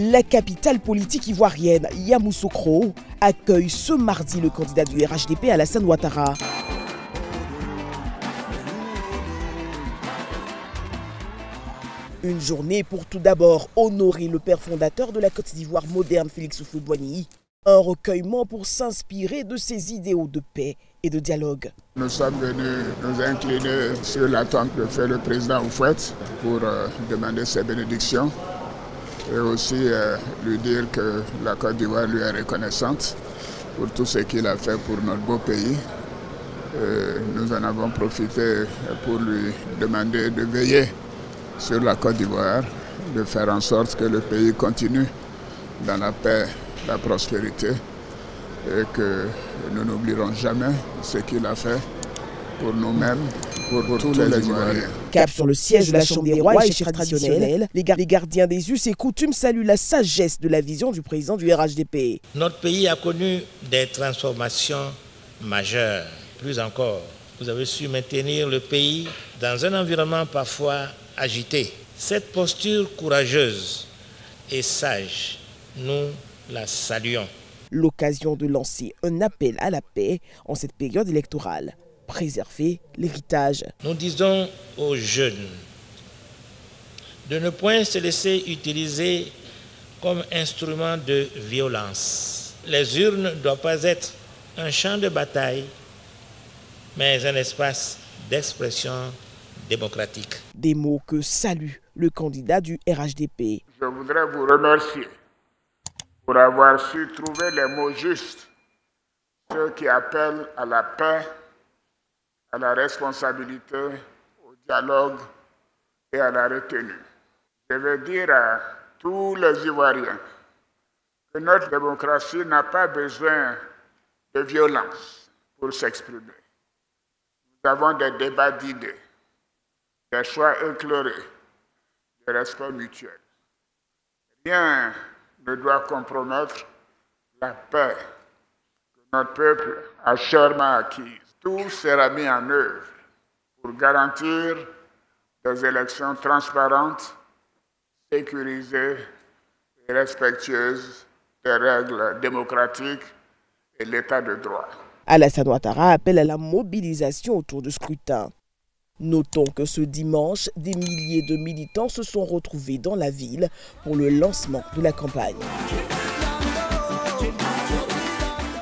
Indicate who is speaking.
Speaker 1: La capitale politique ivoirienne, Yamoussoukro, accueille ce mardi le candidat du RHDP Alassane Ouattara. Une journée pour tout d'abord honorer le père fondateur de la Côte d'Ivoire moderne, Félix Houphouët-Boigny. Un recueillement pour s'inspirer de ses idéaux de paix et de dialogue.
Speaker 2: Nous sommes venus nous incliner sur l'attente que fait le président Houphouët pour demander ses bénédictions et aussi lui dire que la Côte d'Ivoire lui est reconnaissante pour tout ce qu'il a fait pour notre beau pays. Nous en avons profité pour lui demander de veiller sur la Côte d'Ivoire, de faire en sorte que le pays continue dans la paix, la prospérité et que nous n'oublierons jamais ce qu'il a fait pour nous-mêmes, pour tous les Ivoiriens.
Speaker 1: Cap sur le siège de la Chambre des rois et chefs traditionnels, les gardiens des us et coutumes saluent la sagesse de la vision du président du RHDP.
Speaker 3: Notre pays a connu des transformations majeures. Plus encore, vous avez su maintenir le pays dans un environnement parfois agité. Cette posture courageuse et sage, nous la saluons.
Speaker 1: L'occasion de lancer un appel à la paix en cette période électorale. Préserver l'héritage.
Speaker 3: Nous disons aux jeunes de ne point se laisser utiliser comme instrument de violence. Les urnes ne doivent pas être un champ de bataille, mais un espace d'expression démocratique.
Speaker 1: Des mots que salue le candidat du RHDP.
Speaker 2: Je voudrais vous remercier pour avoir su trouver les mots justes, ceux qui appellent à la paix, à la responsabilité, au dialogue et à la retenue. Je veux dire à tous les Ivoiriens que notre démocratie n'a pas besoin de violence pour s'exprimer. Nous avons des débats d'idées, des choix éclairés, des respect mutuel. Rien ne doit compromettre la paix que notre peuple a chèrement acquise. Tout sera mis en œuvre pour garantir des élections transparentes, sécurisées et respectueuses des règles démocratiques et l'état de droit.
Speaker 1: Alassane Ouattara appelle à la mobilisation autour du scrutin. Notons que ce dimanche, des milliers de militants se sont retrouvés dans la ville pour le lancement de la campagne.